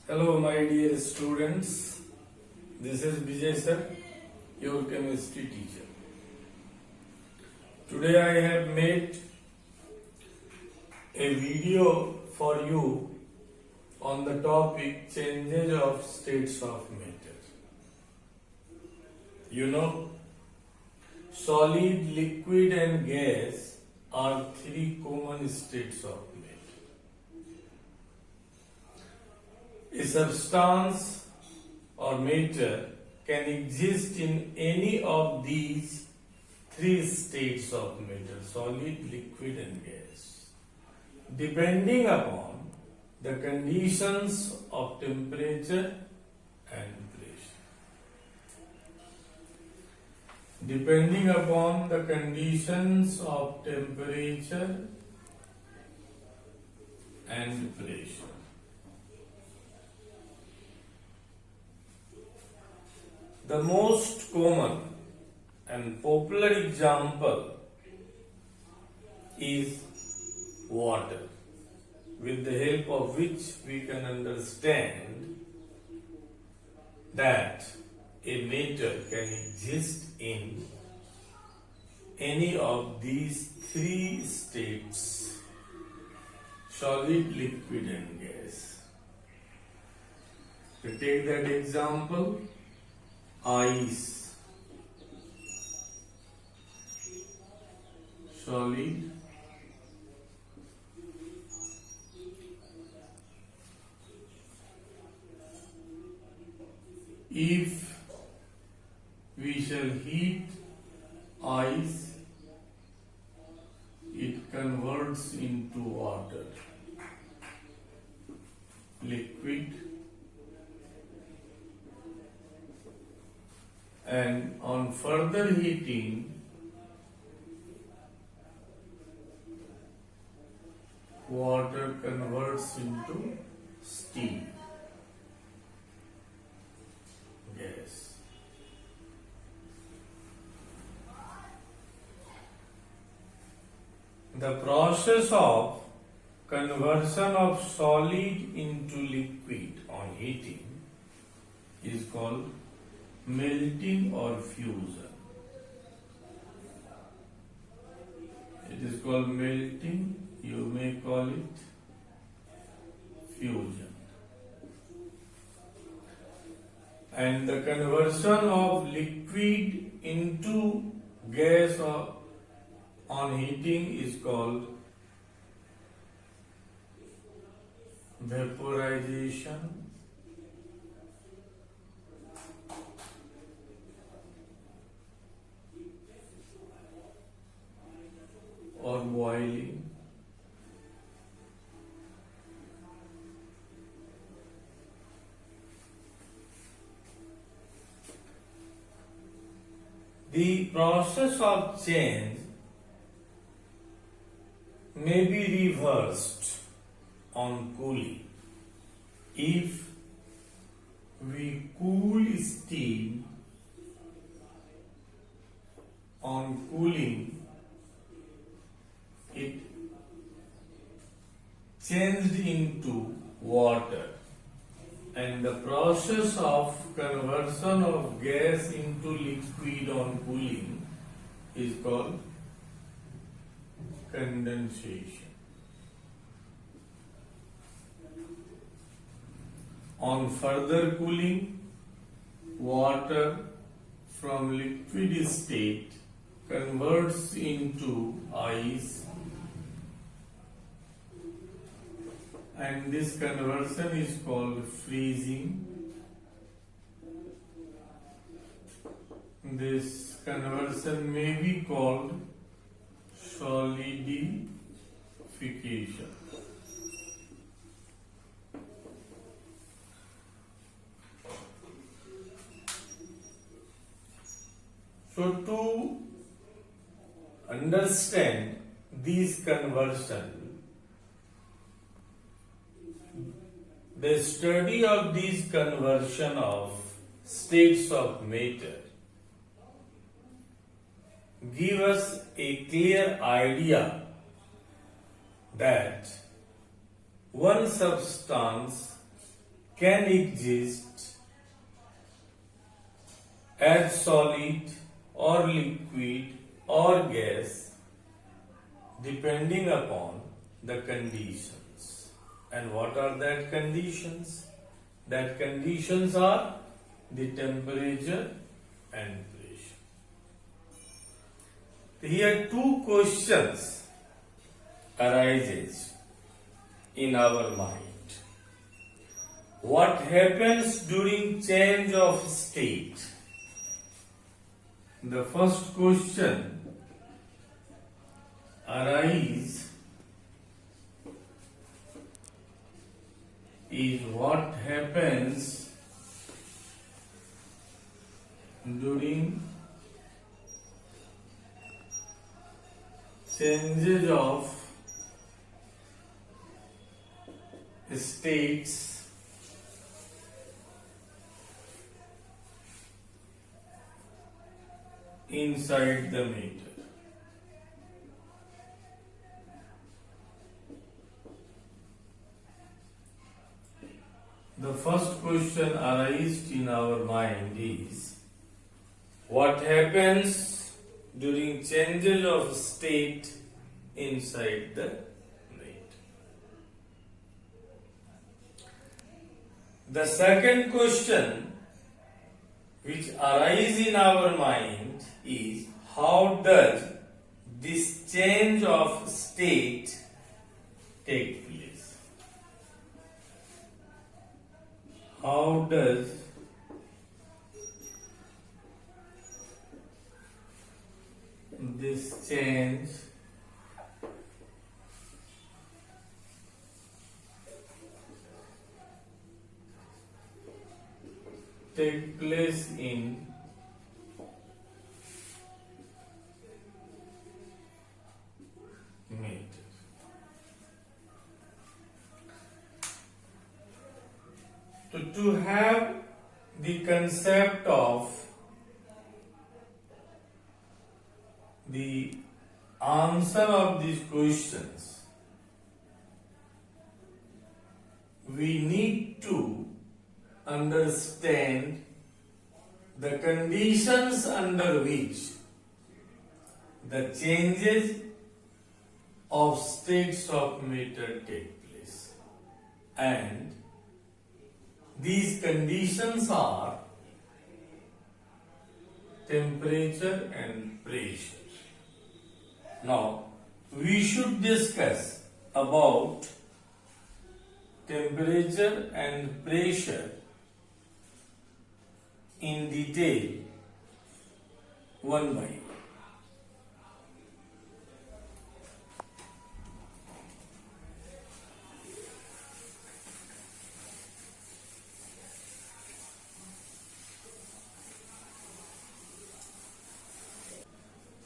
Hello, my dear students. This is Bijay sir, your chemistry teacher. Today I have made a video for you on the topic changes of states of matter. You know, solid, liquid and gas are three common states of matter. A substance or matter can exist in any of these three states of matter, solid, liquid and gas, depending upon the conditions of temperature and pressure. Depending upon the conditions of temperature and pressure. The most common and popular example is water, with the help of which we can understand that a matter can exist in any of these three states: solid, liquid and gas. To take that example, ice, solid, if we shall heat ice, it converts into water. Liquid, and on further heating, water converts into steam, gas. The process of conversion of solid into liquid on heating is called melting or fusion. It is called melting, you may call it fusion. And the conversion of liquid into gas or on heating is called vaporization or boiling. The process of change may be reversed on cooling. If we cool steam on cooling, it changed into water, and the process of conversion of gas into liquid on cooling is called condensation. On further cooling, water from liquid state converts into ice, and this conversion is called freezing. This conversion may be called solidification. So to understand these conversions, the study of these conversion of states of matter give us a clear idea that one substance can exist as solid or liquid or gas depending upon the conditions. And what are that conditions? That conditions are the temperature and pressure. Here two questions arises in our mind. What happens during change of state? The first question arises is what happens during changes of states inside the meter. The first question arises in our mind is what happens during changes of state inside the meter. The second question which arises in our mind is how does this change of state take place? How does this change take place in meter? To have the concept of the answer of these questions, we need to understand the conditions under which the changes of states of matter take place. And these conditions are temperature and pressure. Now, we should discuss about temperature and pressure in detail one by one.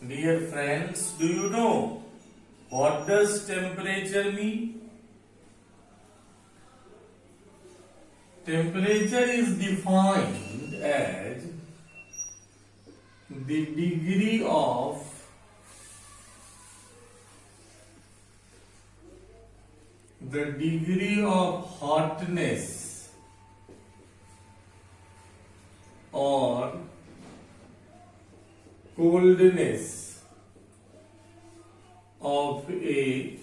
Dear friends, do you know what does temperature mean? Temperature is defined as the degree of hotness or coldness of a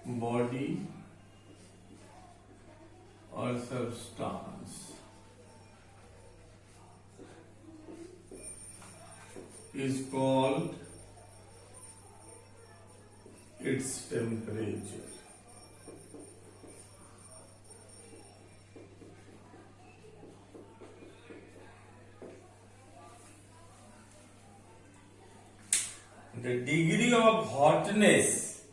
body or substance is called its temperature. The degree of hotness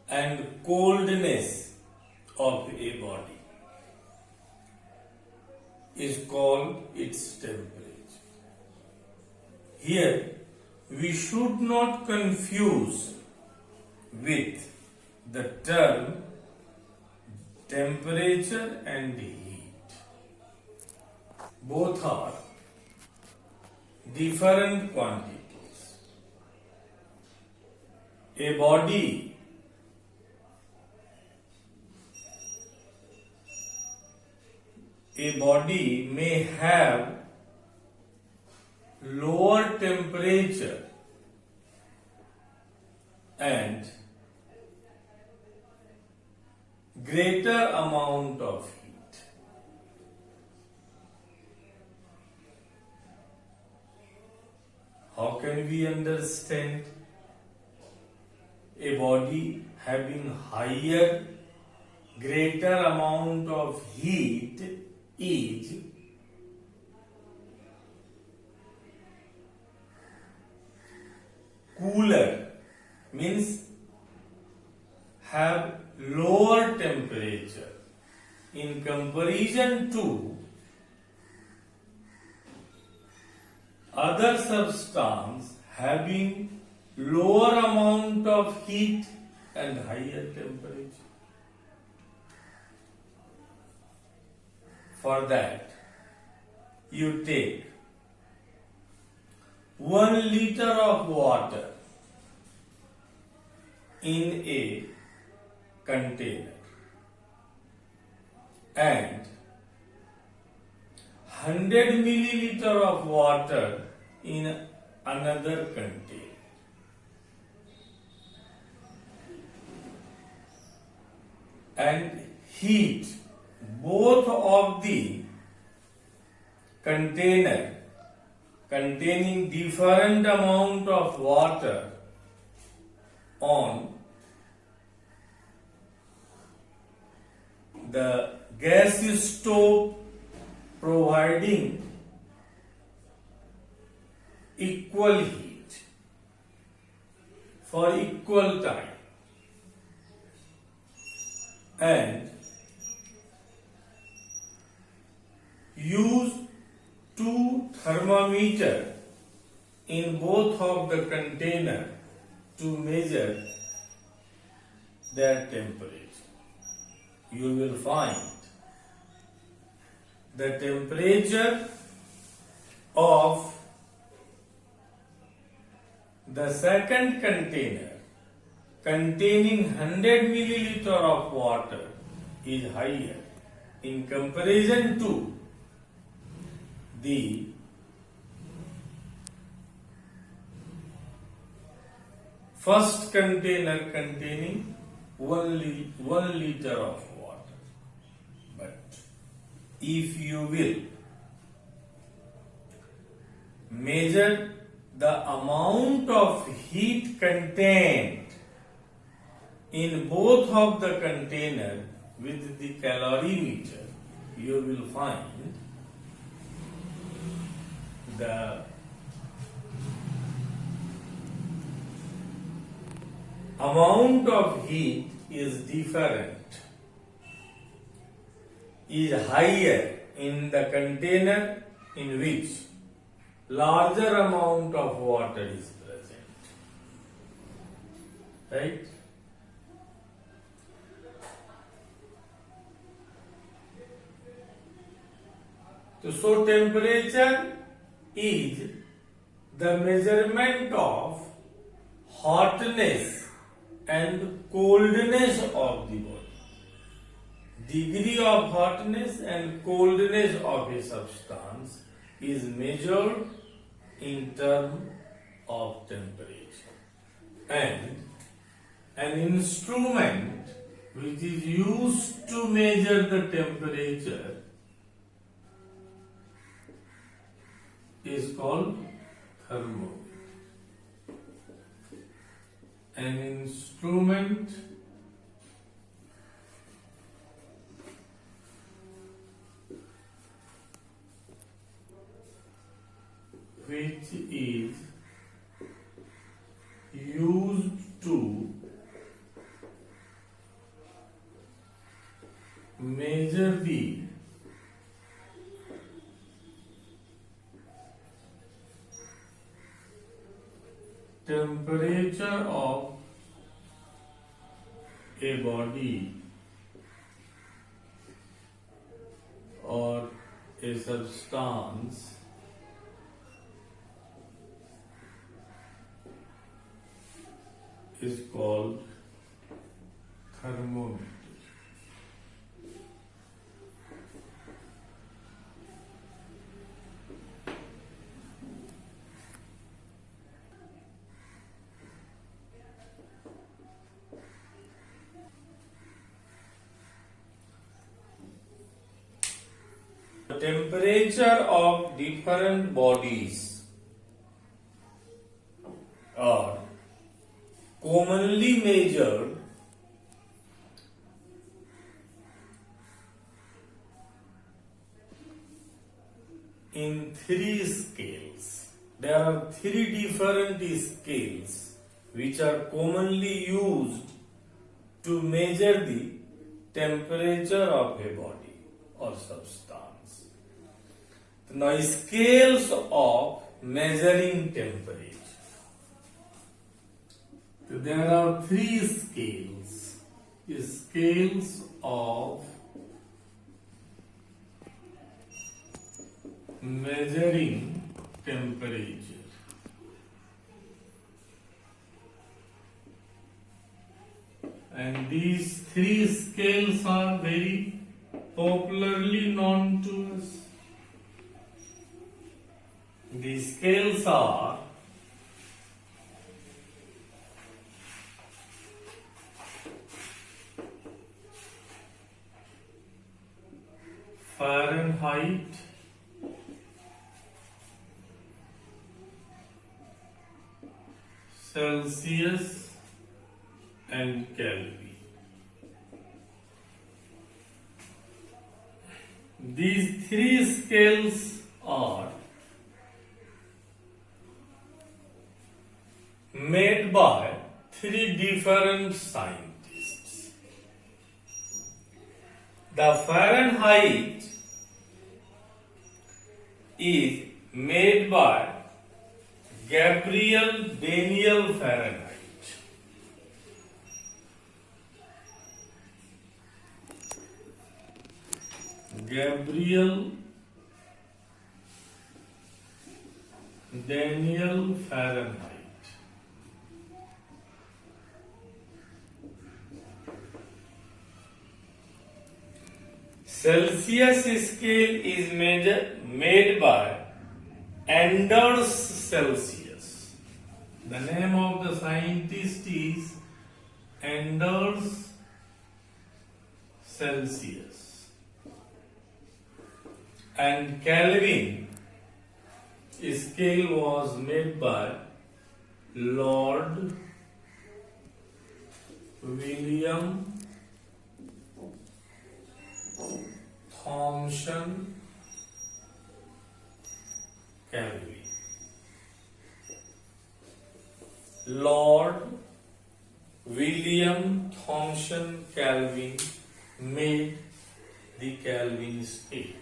and coldness of a body is called its temperature. Here, we should not confuse with the term temperature and heat. Both are different quantities. A body a body may have lower temperature and greater amount of heat. How can we understand a body having higher, greater amount of heat is cooler, means have lower temperature in comparison to other substance having lower amount of heat and higher temperature. For that, you take 1 liter of water in a container and 100 milliliter of water in another container. And heat both of the container containing different amount of water on the gas stove, providing equal heat for equal time, and use 2 thermometers in both of the container to measure their temperature. You will find the temperature of the second container containing 100 milliliter of water is higher in comparison to the first container containing 1 liter of water. But if you will measure the amount of heat contained in both of the container with the calorimeter, you will find the amount of heat is different, is higher in the container in which larger amount of water is present. Right? So temperature is the measurement of hotness and coldness of the body. Degree of hotness and coldness of a substance is measured in terms of temperature. And an instrument which is used to measure the temperature is called thermometer. An instrument which is used to measure the temperature of a body or a substance is called thermometer. temperature of different bodies are commonly measured in three scales. There are three different scales which are commonly used to measure the temperature of a body or substance. Now, scales of measuring temperature. There are three scales. Scales of measuring temperature. And these three scales are very popularly known to us. The scales are Fahrenheit, Celsius, and Kelvin. These three scales are made by three different scientists. The Fahrenheit is made by Gabriel Daniel Fahrenheit. Gabriel Daniel Fahrenheit. Celsius scale is made by Anders Celsius. The name of the scientist is Anders Celsius. And Kelvin scale was made by Lord William Thomson Kelvin. Lord William Thomson Kelvin made the Kelvin scale.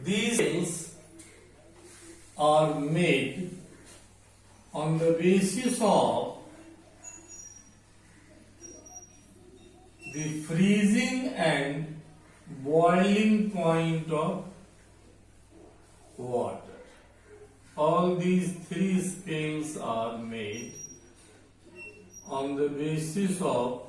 These scales are made on the basis of the freezing and boiling point of water. All these three scales are made on the basis of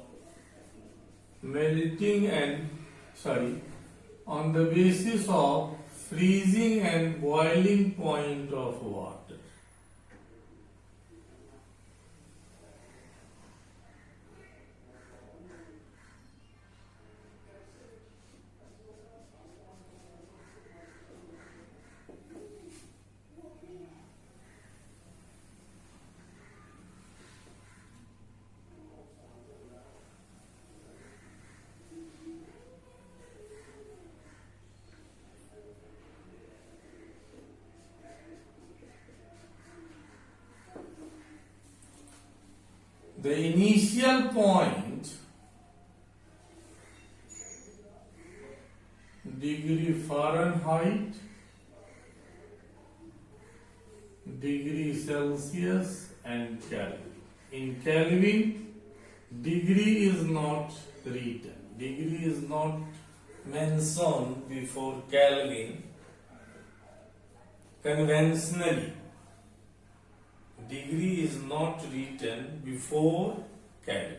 on the basis of freezing and boiling point of water. The initial point, degree Fahrenheit, degree Celsius, and Kelvin. In Kelvin, degree is not written. Degree is not mentioned before Kelvin conventionally. Degree is not written before Kelvin.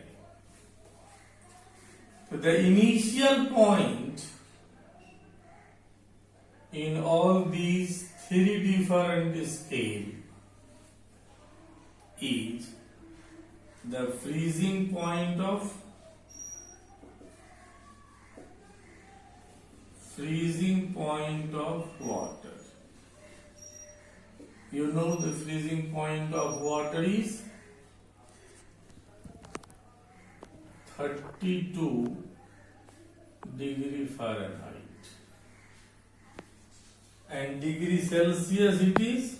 So the initial point in all these three different scales is the freezing point of freezing point of water. You know the freezing point of water is 32 degree Fahrenheit, and degree Celsius it is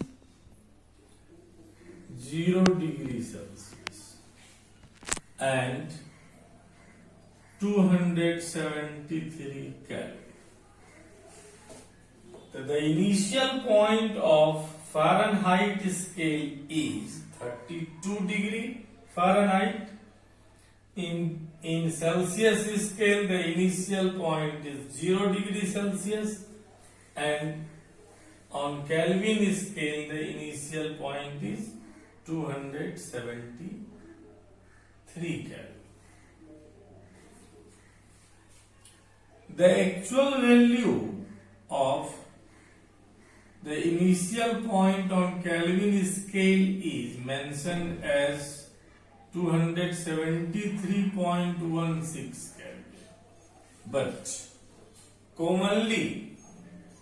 0 degree Celsius and 273 Kelvin. The initial point of Fahrenheit scale is 32 degree Fahrenheit. In Celsius scale, the initial point is 0 degree Celsius, and on Kelvin scale, the initial point is 273 Kelvin. The actual value of the initial point on Kelvin scale is mentioned as 273.16 Kelvin, but commonly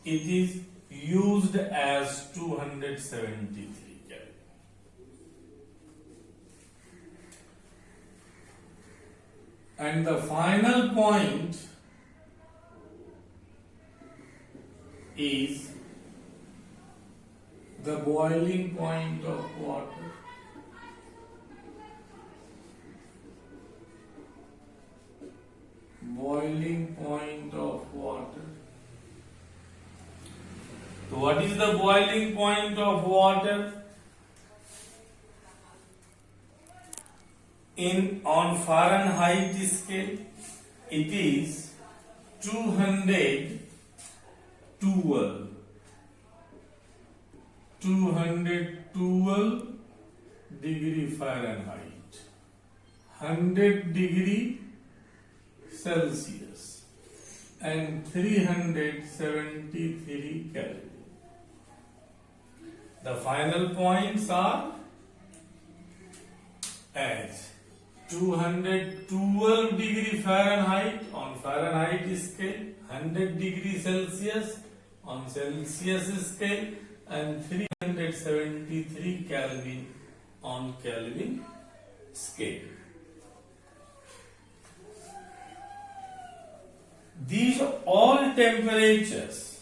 it is used as 273 Kelvin. And the final point is the boiling point of water. Boiling point of water. So what is the boiling point of water? On Fahrenheit scale, it is 212 degree Fahrenheit, 100 degree Celsius and 373 Kelvin. The final points are as 212 degree Fahrenheit on Fahrenheit scale, 100 degree Celsius on Celsius scale, and 373 Kelvin on Kelvin scale. These all temperatures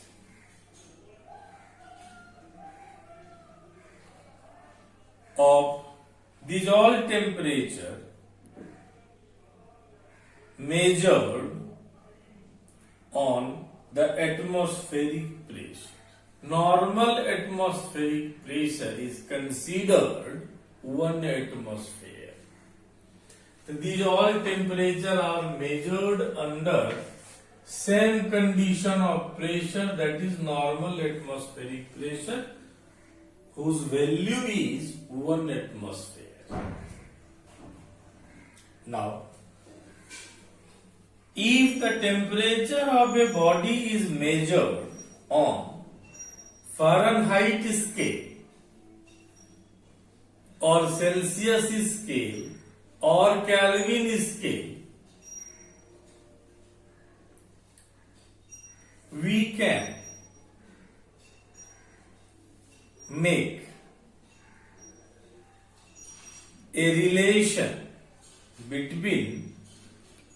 measured on the atmospheric pressure. Normal atmospheric pressure is considered 1 atmosphere. So these all temperatures are measured under same condition of pressure, that is normal atmospheric pressure, whose value is 1 atmosphere. Now, if the temperature of a body is measured on Fahrenheit scale or Celsius scale or Kelvin scale, we can make a relation between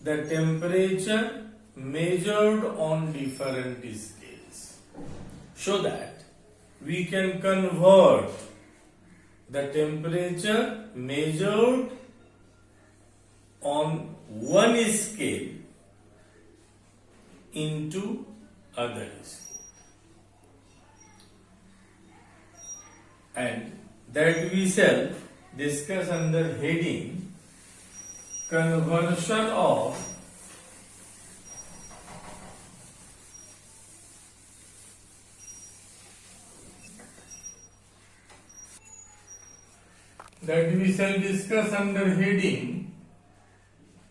the temperature measured on different scales, so that we can convert the temperature measured on one scale into other scale. And that we shall discuss under heading conversion of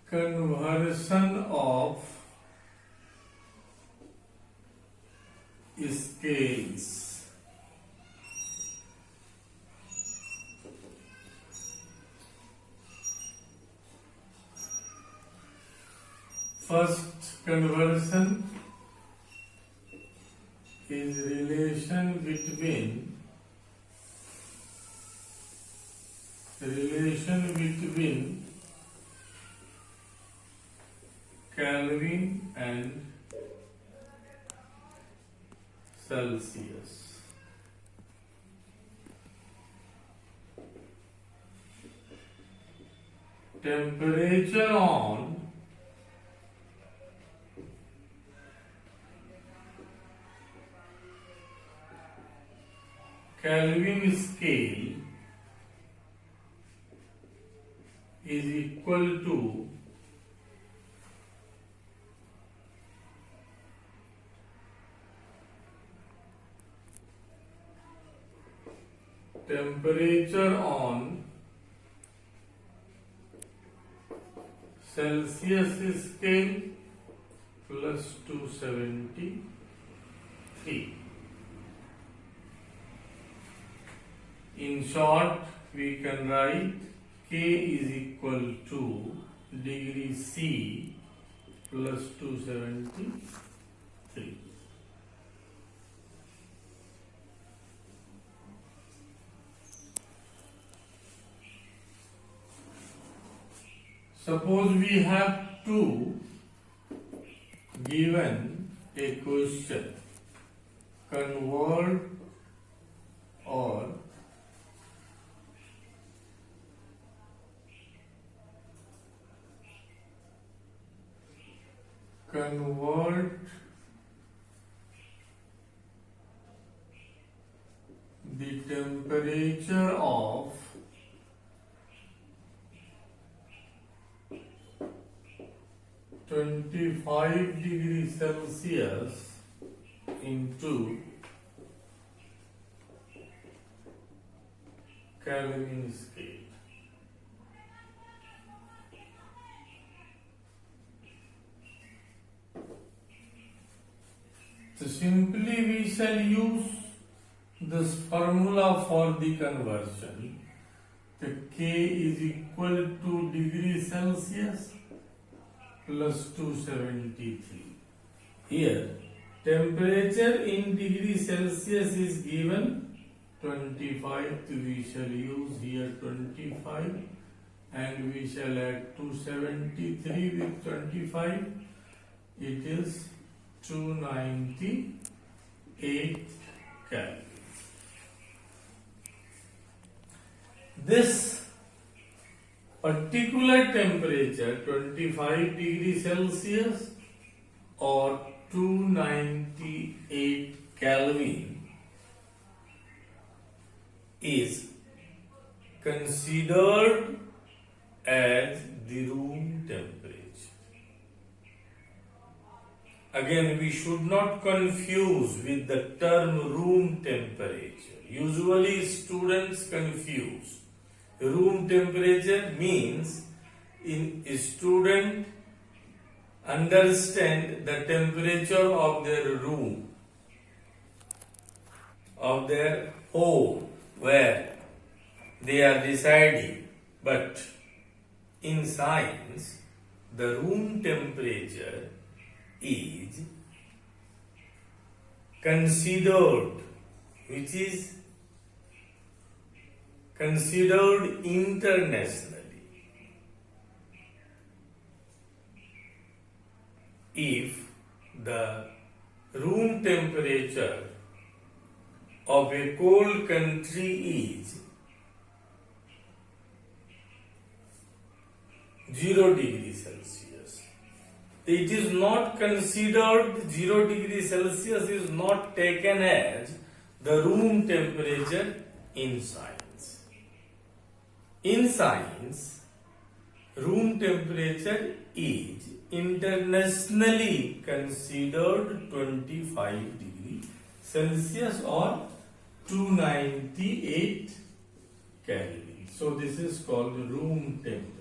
conversion of scales. First conversion is relation between Kelvin and Celsius. Temperature on Kelvin scale is equal to temperature on Celsius scale plus 273. In short, we can write K is equal to degree C plus 273. Suppose we have to given a question, convert or convert the temperature of (25°C) into Kelvin scale. So simply we shall use this formula for the conversion. The K is equal to degree Celsius plus 273. Here, temperature in degree Celsius is given 25, so we shall use here 25 and we shall add 273 with 25. It is 298 Kelvin. This particular temperature 25°C or 298 Kelvin is considered as the room temperature. Again, we should not confuse with the term room temperature. Usually students confuse. Room temperature means a student understand the temperature of their room, of their home where they are residing. But in science, the room temperature is considered, which is considered internationally. If the room temperature of a cold country is 0°C, it is not considered 0°C is not taken as the room temperature in science. In science, room temperature is internationally considered 25°C or 298 Kelvin. So this is called room temperature.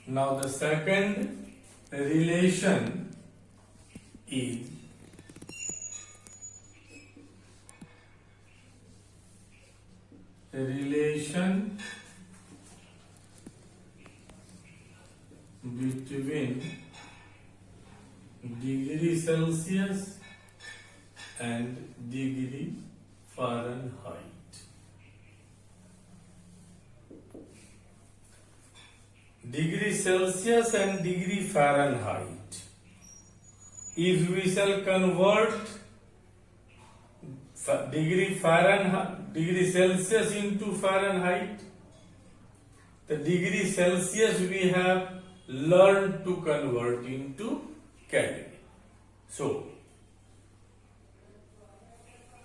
Now the second relation is relation between degree Celsius and degree Fahrenheit. Degree Celsius and degree Fahrenheit. If we shall convert degree Celsius into Fahrenheit, the degree Celsius we have learned to convert into Kelvin. So,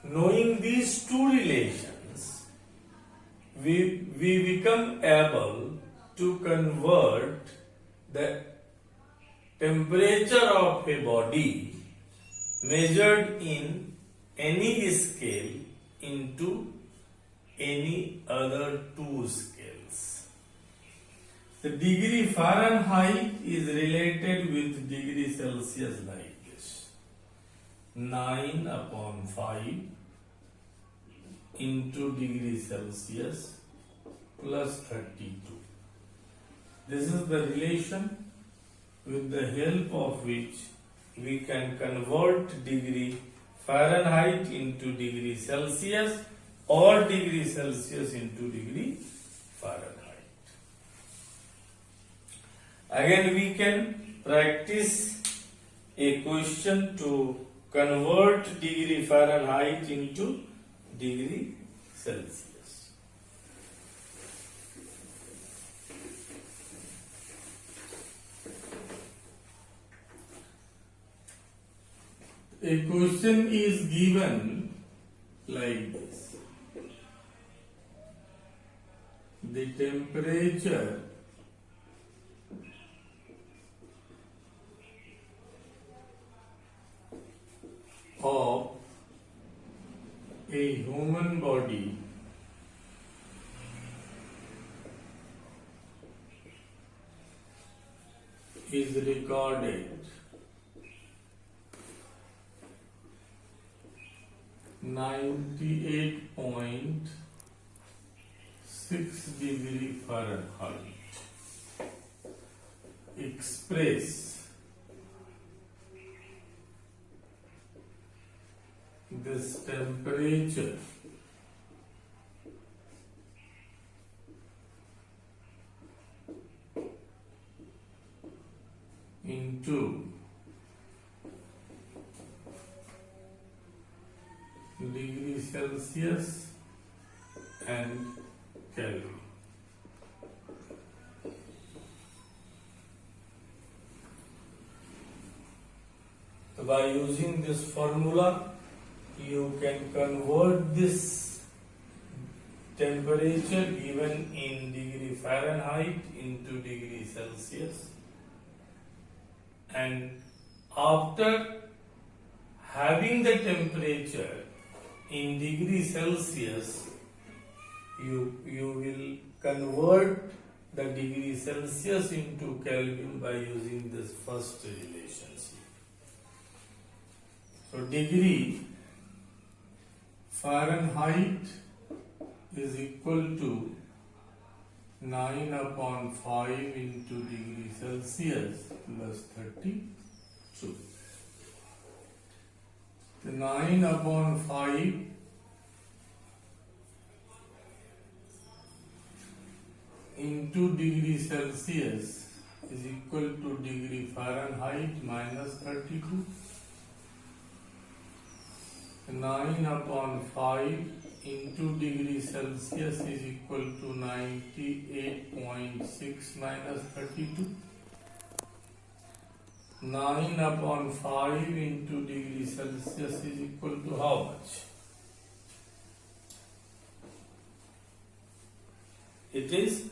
knowing these two relations, we become able to convert the temperature of a body measured in any scale into any other two scales. The degree Fahrenheit is related with degree Celsius like this: 9 upon 5 into degree Celsius plus 32. This is the relation with the help of which we can convert degree Fahrenheit into degree Celsius or degree Celsius into degree Fahrenheit. Again, we can practice a question to convert degree Fahrenheit into degree Celsius. A question is given like this: the temperature of a human body is recorded 98.6 degree Fahrenheit. Express this temperature into degree Celsius and Kelvin. By using this formula, you can convert this temperature given in degree Fahrenheit into degree Celsius, and after having the temperature in degree Celsius, you will convert the degree Celsius into Kelvin by using this first relationship. So degree Fahrenheit is equal to 9 upon 5 into degree Celsius plus 32. The 9 upon 5 into degree Celsius is equal to degree Fahrenheit minus 32. 9 upon 5 into degree Celsius is equal to 98.6 minus 32. 9 upon 5 into degree Celsius is equal to how much? It is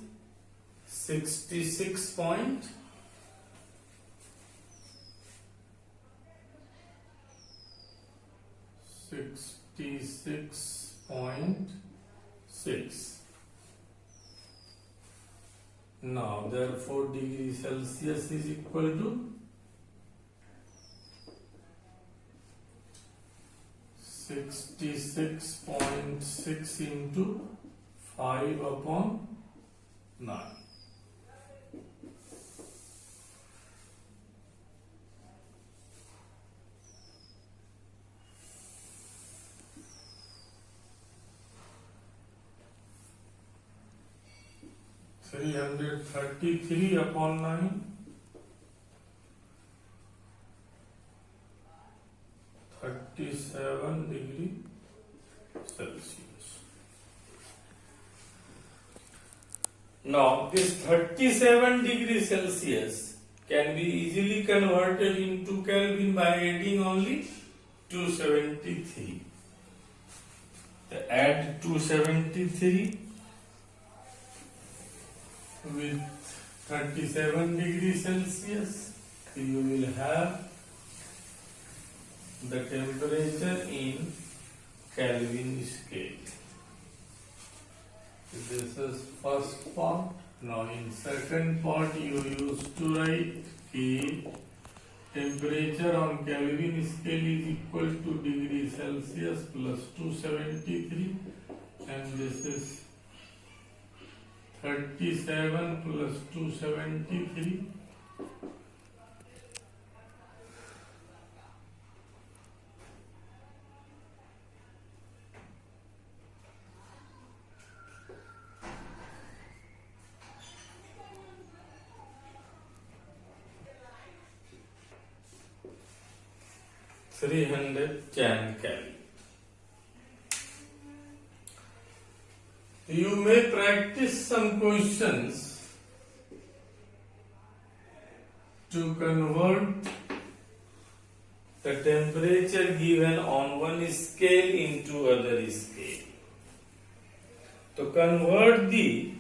66.6. Now, therefore, degree Celsius is equal to 66.6 into 5 upon 9. 333 upon 9, 37 degree Celsius. Now, this 37 degree Celsius can be easily converted into Kelvin by adding only 273. Add 273 with 37 degrees Celsius, you will have the temperature in Kelvin scale. This is first part. Now in second part you used to write कि temperature on Kelvin scale is equal to degree Celsius plus 273, and this is 37 plus 273. Kelvin. You may practice some questions to convert the temperature given on one scale into other scale. To convert the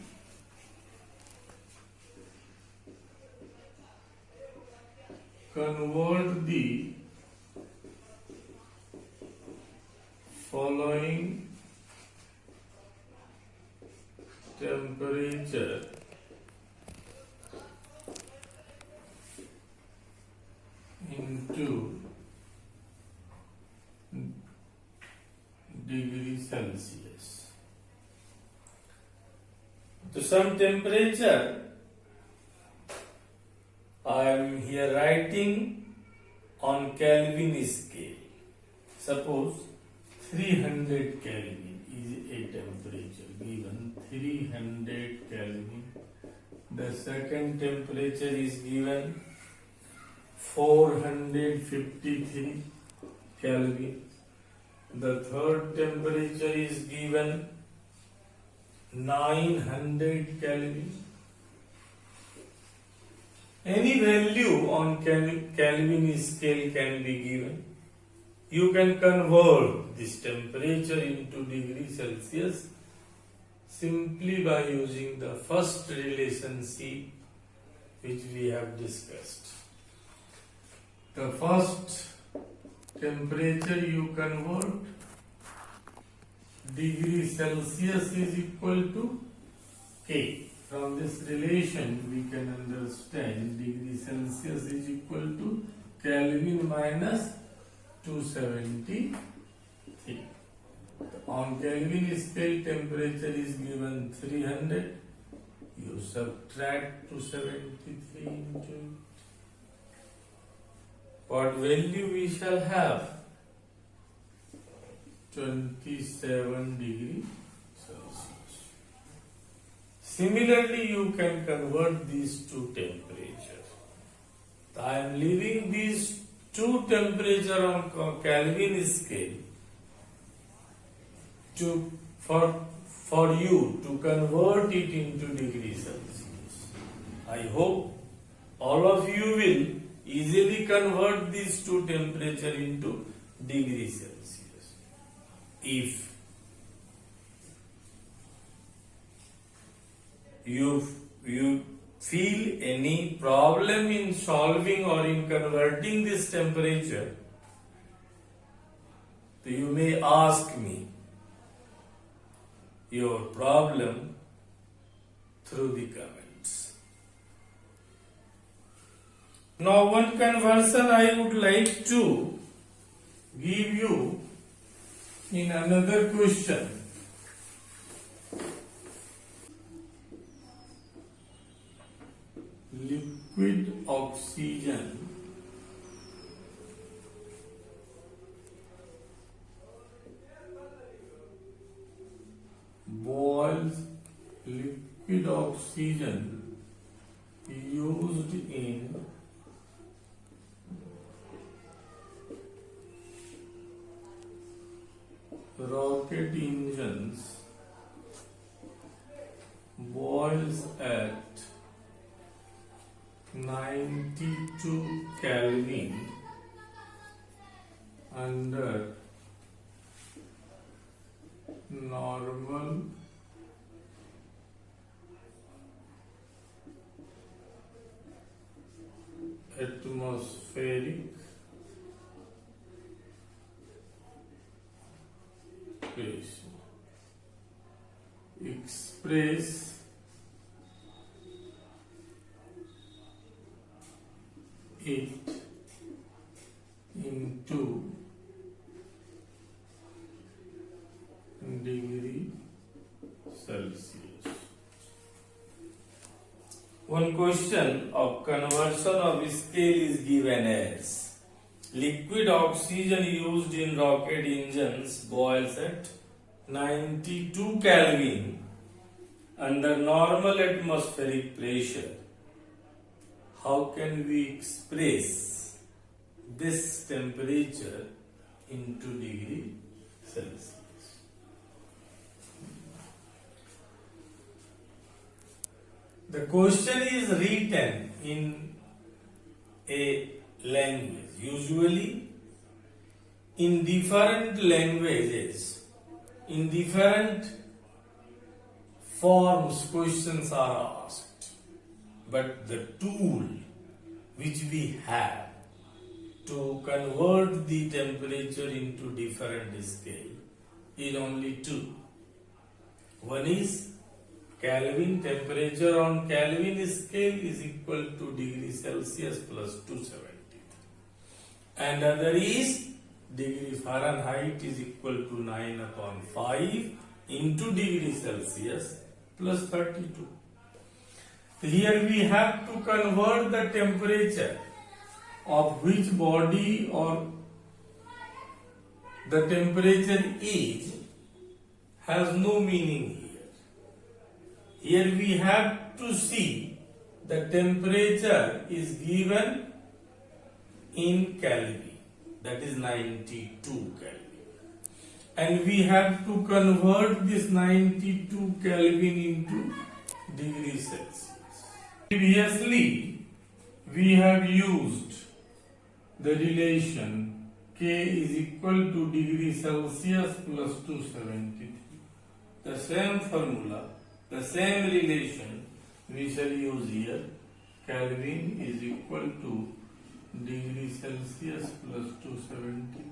following temperature into degree Celsius. To some temperature, I am here writing on Kelvin scale. Suppose 300 Kelvin is a temperature given 300 Kelvin. The second temperature is given 453 Kelvin. The third temperature is given 900 Kelvin. Any value on Kelvin scale can be given. You can convert this temperature into degree Celsius simply by using the first relationship which we have discussed. The first temperature you convert, degree Celsius is equal to K. From this relation we can understand degree Celsius is equal to Kelvin minus 273. On Kelvin scale temperature is given 300. You subtract 273 into it. What value we shall have? 27 degree Celsius. Similarly, you can convert these two temperatures. I am leaving these two temperature on Kelvin scale for you to convert it into degree Celsius. I hope all of you will easily convert these two temperature into degree Celsius. If you feel any problem in solving or in converting this temperature, so you may ask me your problem through the comments. Now, one conversion I would like to give you in another question. Liquid oxygen boils liquid oxygen oxygen used in rocket engines boils at 92 Kelvin under normal atmospheric pressure. Express it into degree Celsius. One question of conversion of scale is given as liquid oxygen used in rocket engines boils at 92 Kelvin under normal atmospheric pressure. How can we express this temperature into degree Celsius? The question is written in a language. Usually, in different languages, in different forms, questions are asked. But the tool which we have to convert the temperature into different scale is only two. One is Kelvin. Temperature on Kelvin scale is equal to degree Celsius plus 273. And other is degree Fahrenheit is equal to 9 upon 5 into degree Celsius plus 32. Here we have to convert the temperature of which body or the temperature is has no meaning here. Here we have to see the temperature is given in Kelvin, that is 92 Kelvin. And we have to convert this 92 Kelvin into degree Celsius. Previously, we have used the relation K is equal to degree Celsius plus 273. The same formula, the same relation we shall use here. Kelvin is equal to degree Celsius plus 270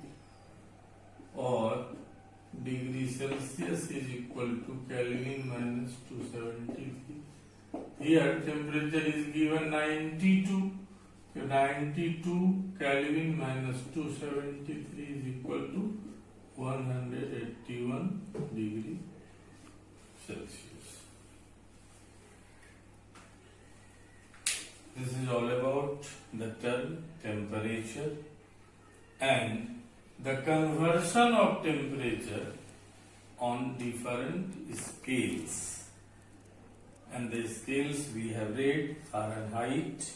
or degree Celsius is equal to Kelvin minus 273. Here temperature is given 92. 92 Kelvin minus 273 is equal to 181 degree Celsius. This is all about the term temperature and the conversion of temperature on different scales. And the scales we have read: Fahrenheit,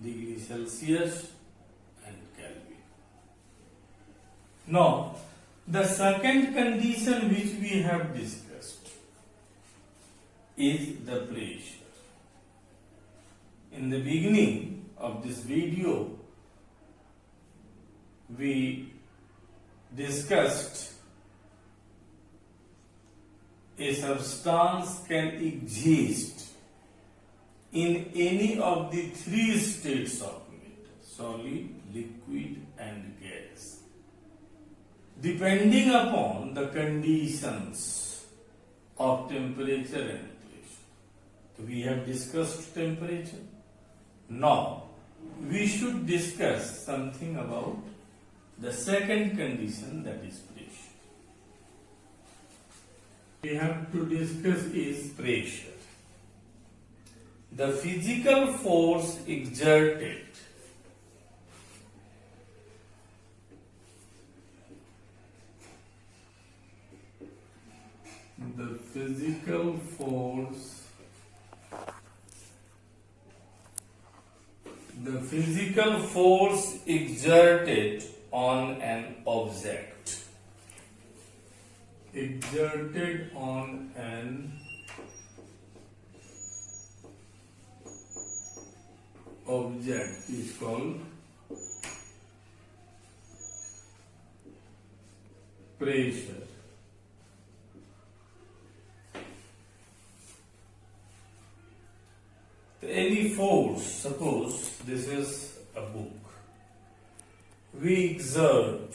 degree Celsius and Kelvin. Now, the second condition which we have discussed is the pressure. In the beginning of this video, we discussed a substance can exist in any of the three states of matter: solid, liquid and gas, depending upon the conditions of temperature and pressure. So we have discussed temperature. Now we should discuss something about the second condition, that is pressure. We have to discuss is pressure. The physical force exerted The physical force exerted on an object. Exerted on an object is called pressure. Any force, suppose this is a book, we exert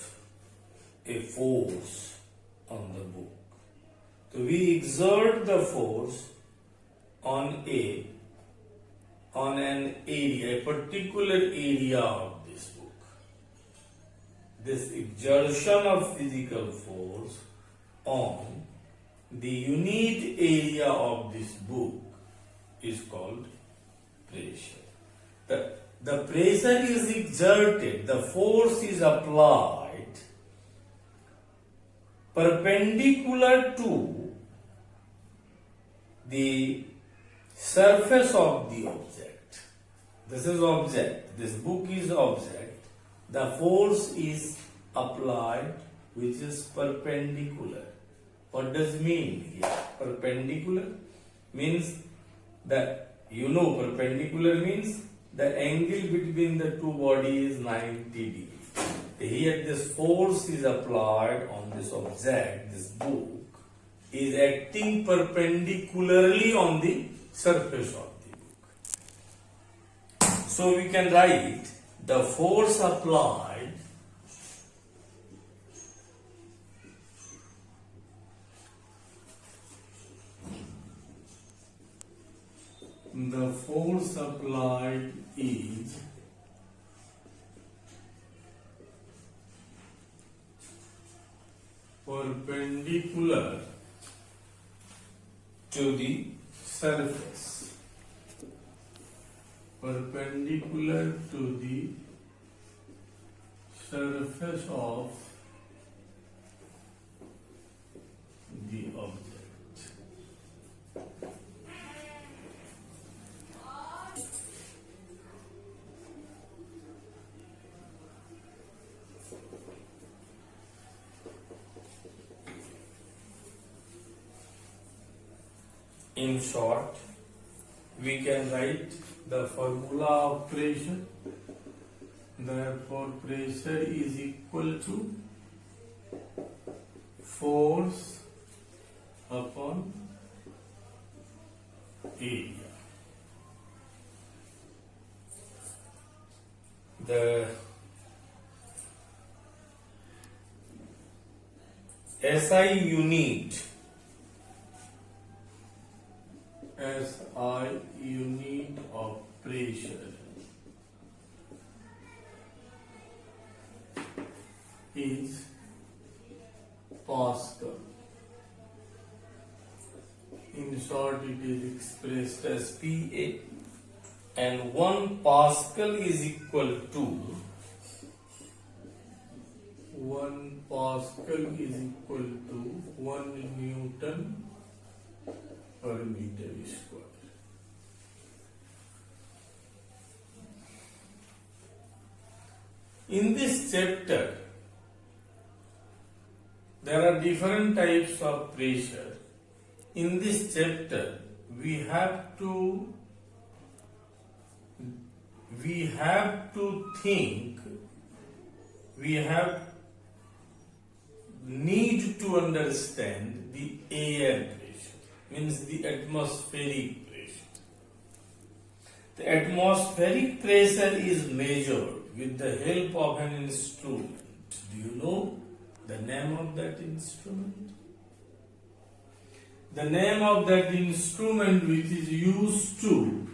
a force on the book. So we exert the force on an area, a particular area of this book. This exertion of physical force on the unit area of this book is called pressure. The pressure is exerted, the force is applied perpendicular to the surface of the object. This is object, this book is object. The force is applied which is perpendicular. What does it mean here? Perpendicular means that perpendicular means the angle between the two bodies is 90 degrees. Here this force is applied on this object, this book is acting perpendicularly on the surface of the book. So we can write the force applied is perpendicular to the surface. Perpendicular to the surface of the object. In short, we can write the formula of pressure. Therefore, pressure is equal to force upon area. The SI unit of pressure is Pascal. In short, it is expressed as PA, and 1 Pascal is equal to 1 Newton per meter square. In this chapter, there are different types of pressure. In this chapter, we have to need to understand the air pressure, means the atmospheric pressure. The atmospheric pressure is measured with the help of an instrument. Do you know the name of that instrument? The name of that instrument which is used to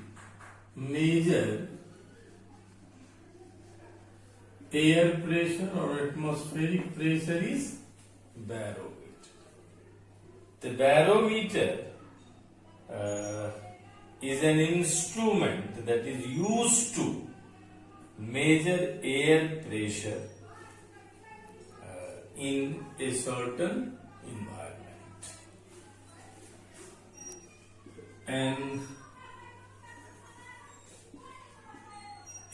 measure air pressure or atmospheric pressure is barometer. The barometer is an instrument that is used to measure air pressure in a certain environment. And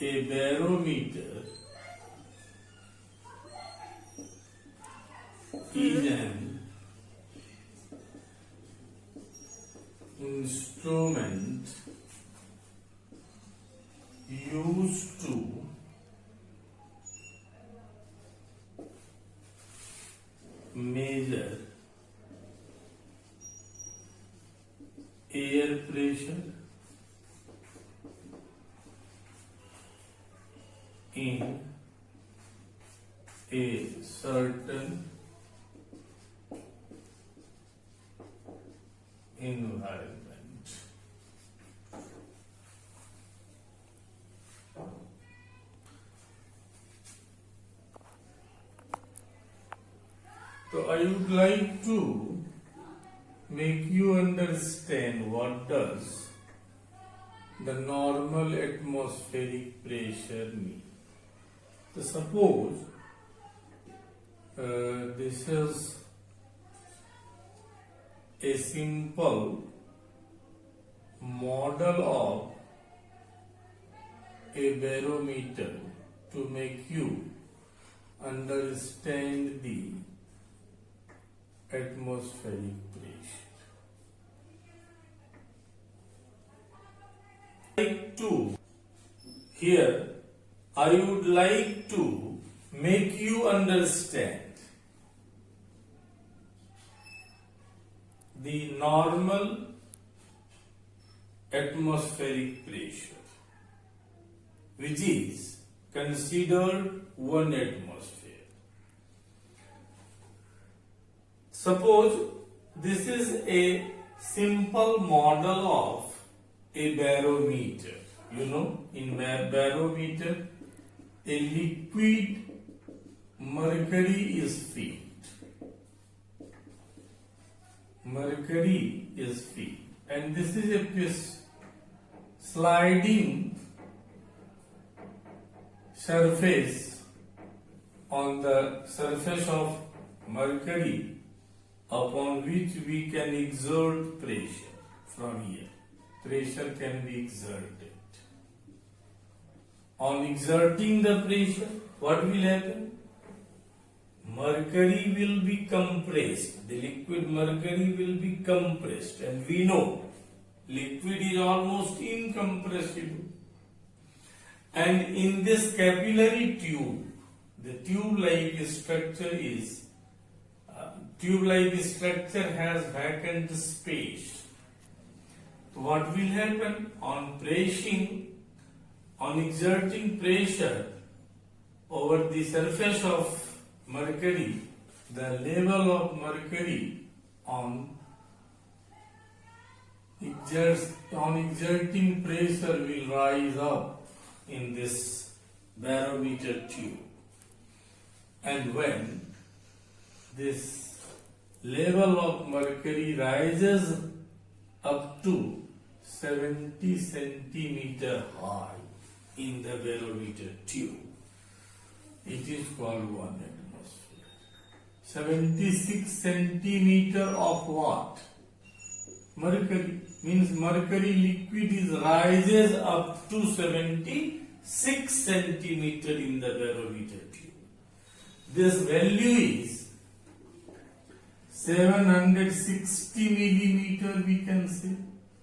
a barometer is an instrument used to measure air pressure in a certain environment. So I would like to make you understand what does the normal atmospheric pressure mean. So suppose this is a simple model of a barometer to make you understand the atmospheric pressure. Here I would like to make you understand the normal atmospheric pressure, which is considered 1 atmosphere. Suppose this is a simple model of a barometer. You know, in barometer, a liquid mercury is filled. Mercury is filled, and this is a sliding surface on the surface of mercury upon which we can exert pressure from here. Pressure can be exerted. On exerting the pressure, what will happen? Mercury will be compressed. The liquid mercury will be compressed, and we know liquid is almost incompressible. And in this capillary tube, the tube-like structure has vacant space. What will happen on exerting pressure over the surface of mercury? The level of mercury on exerting pressure will rise up in this barometer tube, and when this level of mercury rises up to 70 centimeter high in the barometer tube, it is called 1 atmosphere. 76 centimeter of what? Mercury. Means mercury liquid rises up to 76 centimeter in the barometer tube. This value is 760 millimeter, we can say,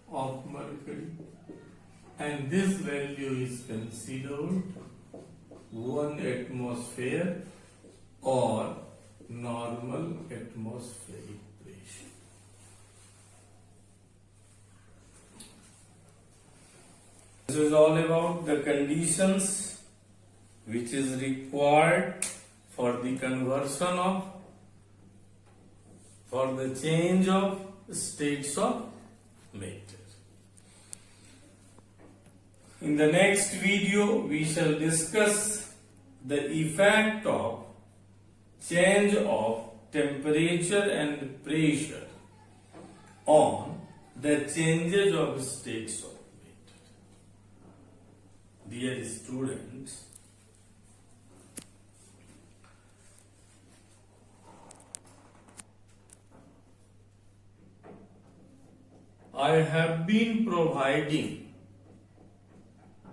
of mercury, and this value is considered 1 atmosphere or normal atmospheric pressure. This is all about the conditions which is required for the change of states of matter. In the next video, we shall discuss the effect of change of temperature and pressure on the changes of states of matter. Dear students, I have been providing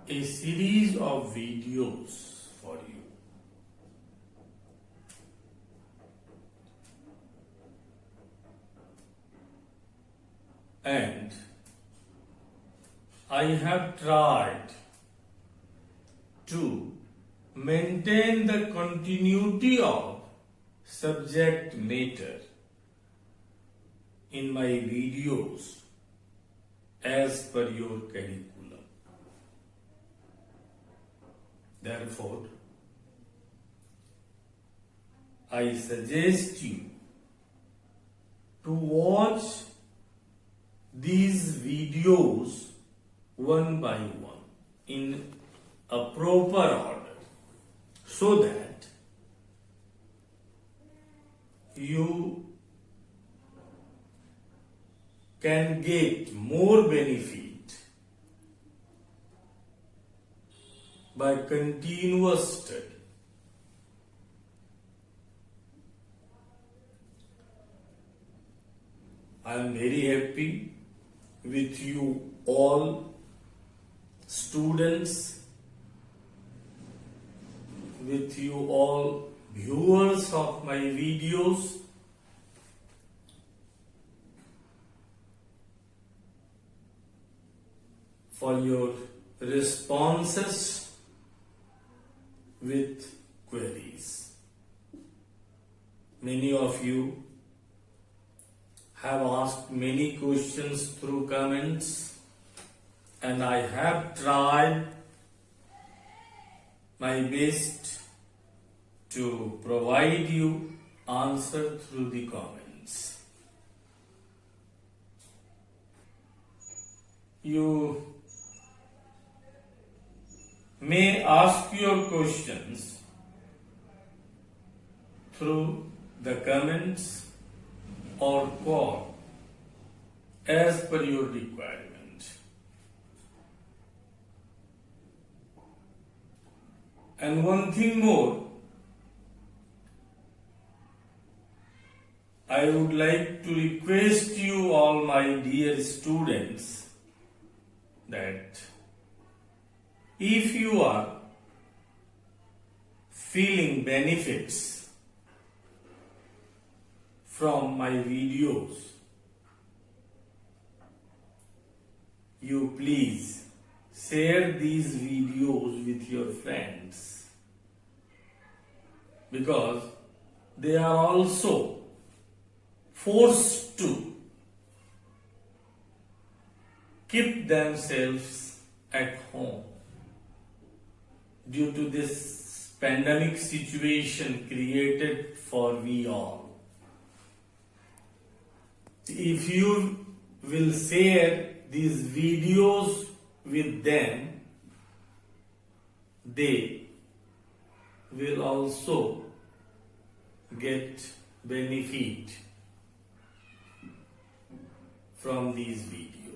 a a series of videos for you. And I have tried to maintain the continuity of subject matter in my videos as per your curriculum. Therefore, I suggest you to watch these videos one by one in a proper order so that you can get more benefit by continuous study. I am very happy with you all students, with you all viewers of my videos. For your responses with queries. Many of you have asked many questions through comments, and I have tried my best to provide you answer through the comments. You may ask your questions through the comments or call as per your requirement. And one thing more, I would like to request you all, my dear students, that if you are feeling benefits from my videos, you please share these videos with your friends, because they are also forced to keep themselves at home due to this pandemic situation created for we all. If you will share these videos with them, they will also get benefit from these videos.